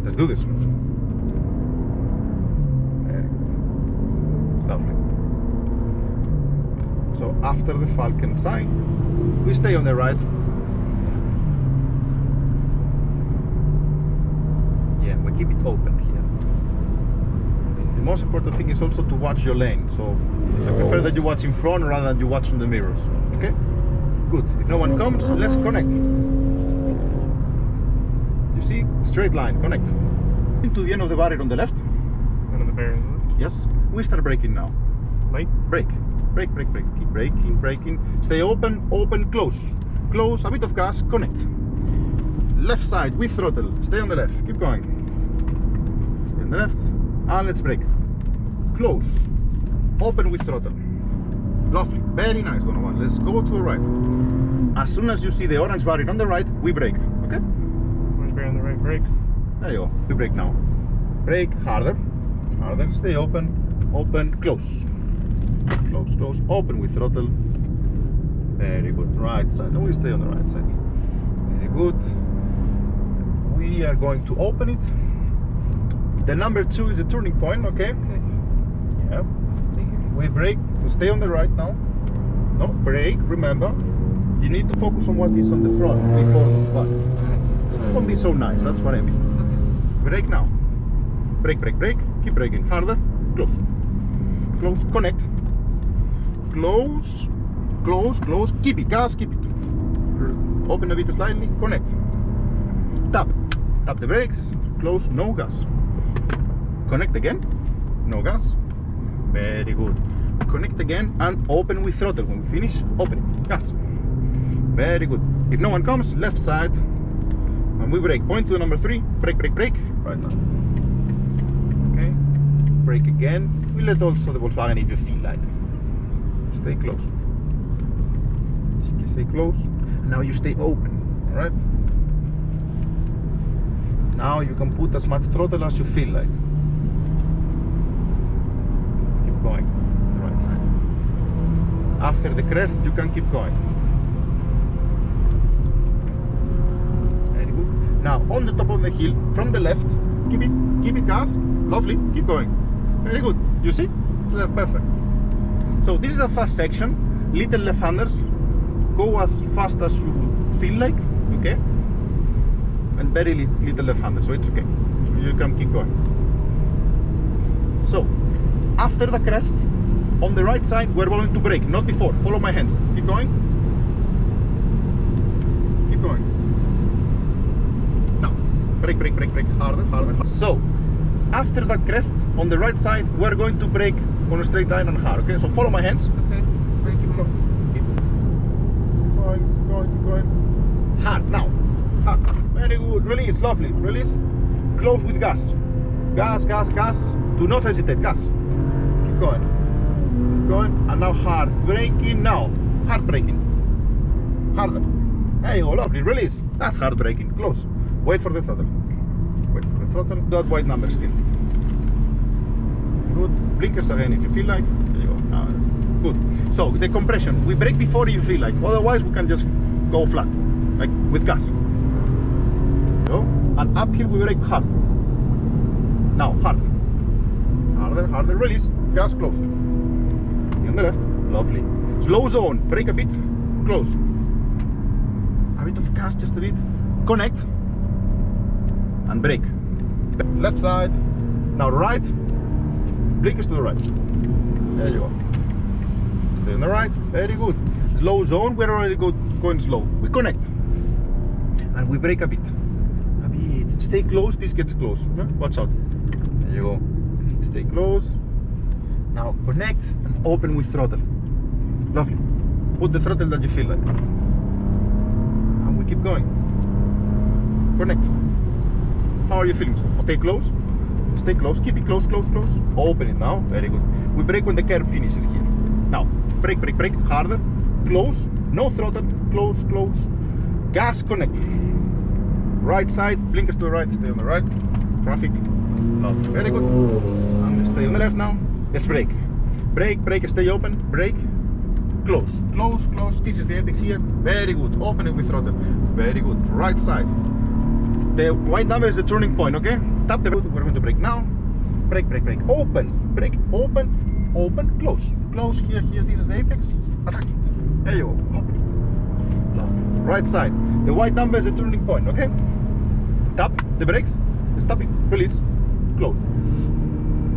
Let's do this. Very good. Lovely. So after the Falcon sign, we stay on the right. Yeah, we keep it open here. The most important thing is also to watch your lane. So I prefer that you watch in front rather than you watch on the mirrors. Okay? Good. If no one comes, let's connect. You see? Straight line, connect. To the end of the barrier on the left. End of the barrier on the left? Yes. We start braking now. Light? Brake. Brake, brake, brake. Keep braking, braking. Stay open, open, close. Close, a bit of gas, connect. Left side with throttle. Stay on the left. Keep going. Stay on the left. And let's brake. Close. Open with throttle. Lovely. Very nice, Donovan. Let's go to the right. As soon as you see the orange barrier on the right, we brake. Okay? Orange barrier on the right, brake. There you go. We brake now. Brake harder. Harder. Stay open. Open. Close. Close, close. Open with throttle. Very good. Right side. And we stay on the right side. Very good. We are going to open it. The number 2 is the turning point, okay? Okay. Yeah. See here. We brake to stay on the right now. No, brake, remember. You need to focus on what is on the front before what. Don't be so nice, that's what I mean. Okay. Brake now. Brake, brake, brake. Keep braking. Harder. Close. Close. Connect. Close. Close, close. Keep it. Gas, keep it. Open a bit slightly. Connect. Tap. Tap the brakes. Close. No gas. Connect again. No gas. Very good. Connect again and open with throttle. When we finish, open it. Gas. Very good. If no one comes, left side. And we brake. Point to the number 3. Brake, brake, brake. Right now. Okay. Brake again. We let also the Volkswagen if you feel like. Stay close. Stay close. Now you stay open. Alright? Now you can put as much throttle as you feel like. Keep going. The right side. After the crest, you can keep going. Very good. Now on the top of the hill, from the left, keep it gas. Lovely. Keep going. Very good. You see? It's perfect. So this is a fast section. Little left-handers, go as fast as you feel like, okay? And very little left-handers, so it's okay. You can keep going. So after the crest, on the right side, we're going to brake, not before. Follow my hands. Keep going. Keep going. Now, brake, brake, brake, brake. Harder, harder, harder. So after the crest, on the right side, we're going to brake on a straight line and hard, okay? So follow my hands. Okay. Just keep going. Keep going, keep going, keep going. Hard, now. Hard. Very good. Release, lovely. Release. Close with gas. Gas, gas, gas. Do not hesitate. Gas. Keep going. Keep going. And now hard. Braking now. Hard braking. Harder. There you go. Lovely. Release. That's hard braking. Close. Wait for the throttle. Wait for the throttle. That white number still. Good. Blinkers again if you feel like. There you go. Good. So the compression, we brake before you feel like. Otherwise we can just go flat, like with gas. Go. And uphill we brake hard. Now hard. Harder, harder. Release. Gas. Close. Stay on the left. Lovely. Slow zone. Brake a bit. Close. A bit of gas, just a bit. Connect. And brake. Left side. Now right. Blinkers to the right. There you go. Stay on the right. Very good. Slow zone. We're already going slow. We connect. And we brake a bit. A bit. Stay close. This gets close. Watch out. There you go. Stay close. Now connect and open with throttle. Lovely. Put the throttle that you feel like. And we keep going. Connect. How are you feeling so far? Stay close. Stay close, keep it close, close, close. Open it now, very good. We brake when the curve finishes here. Now, brake, brake, brake, harder. Close, no throttle, close, close. Gas, connect. Right side, blinkers to the right, stay on the right. Traffic, lovely, very good. And stay on the left now. Let's brake. Brake, brake, stay open, brake. Close, close, close. This is the apex here. Very good. Open it with throttle. Very good. Right side. The white number is the turning point, okay? Tap the brake. We're going to brake now. Brake, brake, brake. Open. Brake, open, open, close. Close here, here. This is the apex. Attack it. There you go. Open it. Lovely. Right side. The white number is the turning point, okay? Tap the brakes. Stop it. Release. Close.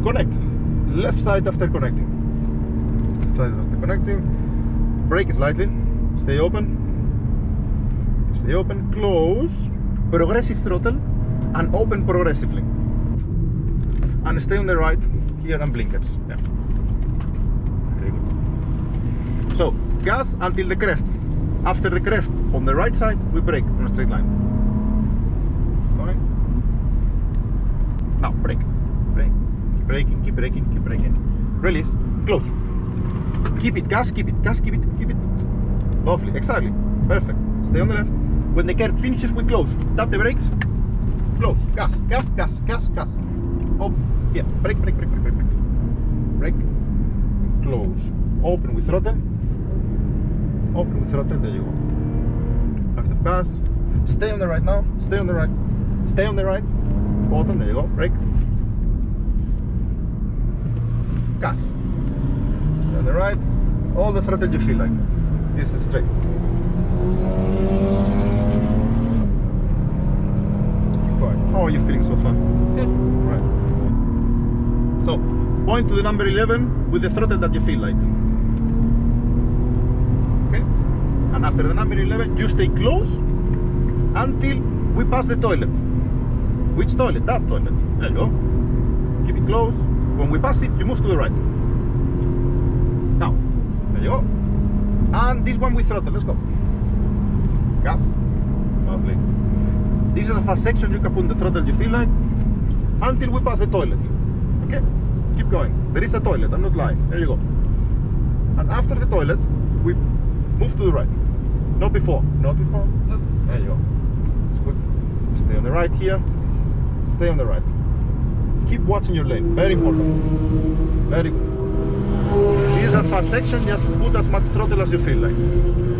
Connect. Left side after connecting. Left side after connecting. Brake slightly. Stay open. Stay open. Close. Progressive throttle and open progressively. And stay on the right here and blinkers. Yeah. Very good. So gas until the crest. After the crest, on the right side, we brake on a straight line. Going. Now brake. Brake. Keep braking. Keep braking. Keep braking. Release. Close. Keep it. Gas. Keep it. Gas. Keep it. Keep it. Lovely. Exactly. Perfect. Stay on the left. When the curve finishes, we close. Tap the brakes. Close. Gas. Gas. Gas. Gas. Gas. Oh, yeah. Brake. Brake. Brake. Brake. Brake. Brake. Close. Open with throttle. Open with throttle. There you go. Active gas. Stay on the right now. Stay on the right. Stay on the right. Bottom. There you go. Brake. Gas. Stay on the right. All the throttle you feel like. This is straight. Keep going. How are you feeling so far? Good. Right. So, point to the number 11 with the throttle that you feel like. Okay? And after the number 11, you stay close until we pass the toilet. Which toilet? That toilet. There you go. Keep it close. When we pass it, you move to the right. Now, there you go. And this one with throttle. Let's go. Gas. Lovely. This is a fast section. You can put the throttle you feel like until we pass the toilet. Okay? Keep going. There is a toilet. I'm not lying. There you go. And after the toilet, we move to the right. Not before. Not before. Oh. There you go. It's good. Stay on the right here. Stay on the right. Keep watching your lane. Very important. Very good. This is a fast section. Just put as much throttle as you feel like.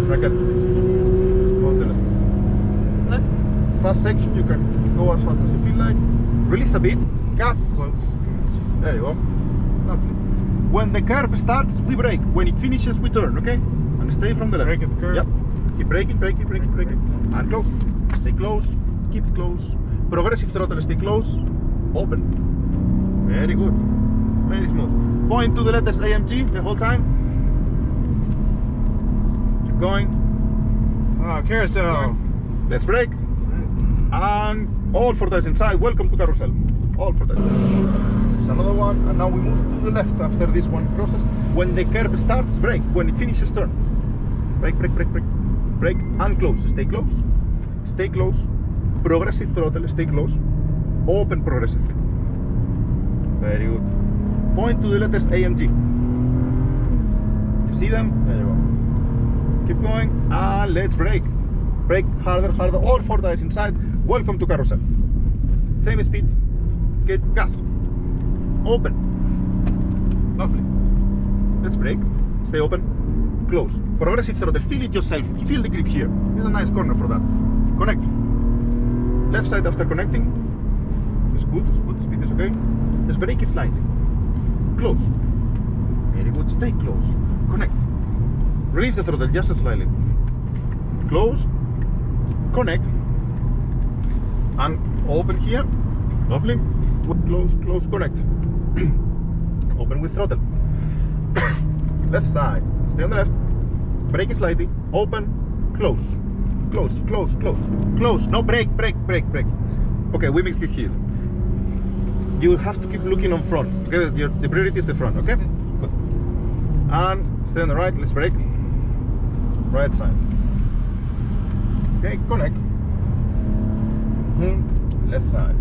Right. On the left. Left. Fast section. You can go as fast as you feel like. Release a bit. Gas. Close. There you go. Lovely. When the curve starts, we brake. When it finishes, we turn. Okay? And stay from the left. Brake at the curve. Yep. Keep braking, braking, braking, braking. And close. Stay close. Keep it close. Progressive throttle. Stay close. Open. Very good. Very smooth. Point to the letters AMG the whole time. Keep going. Ah, carousel. Let's brake. And all four tires inside. Welcome to carousel. All four tires. There's another one. And now we move to the left after this one crosses. When the curve starts, brake. When it finishes, turn. Brake, brake, brake, brake. Brake and close. Stay close. Stay close. Progressive throttle. Stay close. Open progressively. Very good. Point to the letters AMG. You see them? There you go. Keep going. And let's brake. Brake harder, harder. All four tires inside. Welcome to carousel. Same speed. Get gas. Open. Lovely. Let's brake. Stay open. Close. Progressive throttle. Feel it yourself. Feel the grip here. This is a nice corner for that. Connect. Left side after connecting. It's good. It's good. Speed is okay. Let's brake it slightly. Close. Very good. Stay close. Connect. Release the throttle just slightly. Close. Connect. And open here. Lovely. Close, close, connect. Open with throttle. Left side. Stay on the left. Brake it slightly. Open. Close. Close, close, close. Close. No, brake, brake, brake, brake. Okay, we mixed it here. You have to keep looking on front. Okay, the priority is the front. Okay. Good. And stay on the right. Let's brake. Right side. Okay, connect. Left side.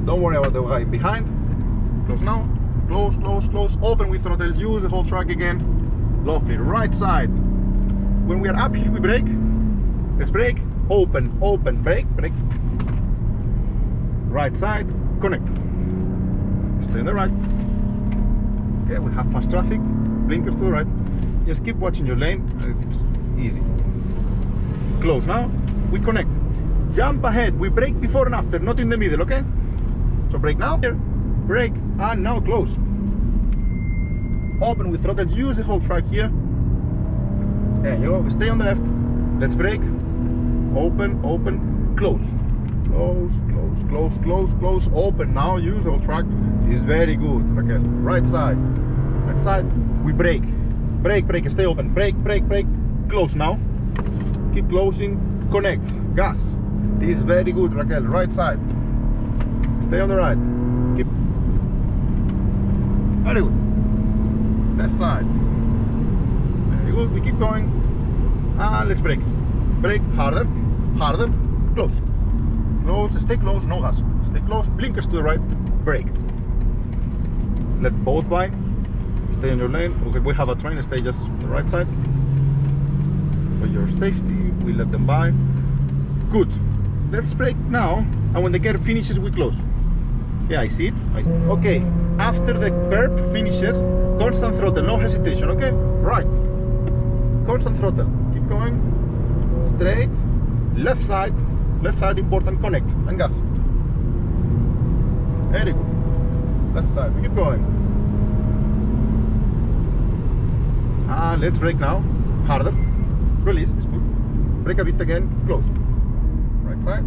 Don't worry about the guy behind. Close now. Close, close, close. Open with throttle. Use the whole track again. Lovely. Right side. When we are uphill, we brake. Let's brake. Open, open, brake, brake. Right side. Connect. Stay on the right. Okay, we have fast traffic. Blinkers to the right. Just keep watching your lane. It's easy. Close now. We connect. Jump ahead. We brake before and after, not in the middle, okay? So brake now, here, brake, and now close. Open with throttle, use the whole track here. There you go, stay on the left. Let's brake. Open, open, close. Close, close, close, close, close. Open now, use the whole track. This is very good, Raquel. Right side. Right side, we brake. Brake, brake, stay open. Brake, brake, brake. Close now. Keep closing. Connect. Gas. This is very good, Raquel. Right side. Stay on the right. Keep. Very good. Left side. Very good. We keep going. And let's brake. Brake harder. Harder. Close. Close. Stay close. No gas. Stay close. Blinkers to the right. Brake. Let both by. Stay on your lane. Okay, we have a train. Stay just on the right side. For your safety, we let them by. Good. Let's brake now, and when the curve finishes, we close. Yeah, I see it. Okay, after the curve finishes, constant throttle, no hesitation, okay? Right. Constant throttle. Keep going. Straight. Left side important, connect, and gas. Very good. Left side, we keep going. And let's brake now. Harder. Release, it's good. Brake a bit again, close. Right side.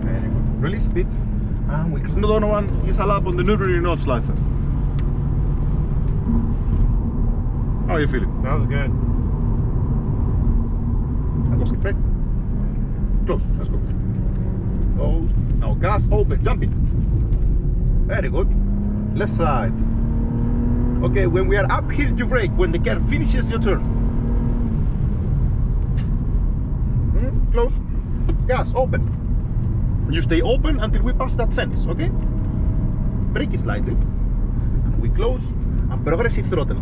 Very good. Release a bit. And we close. Another one is a lap on the nurburgring Nordschleife. How are you feeling? That was good. And go skip brake. Close, let's go. Close. Now gas, open, jump in. Very good. Left side. Okay, when we are uphill, you brake. When the curve finishes, you turn. Close. Gas, open. You stay open until we pass that fence, okay? Brake slightly. We close and progressive throttle.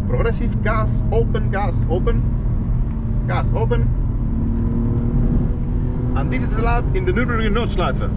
Progressive gas, open, gas, open. Gas, open. And this is a lap in the Nurburgring Nordschleife.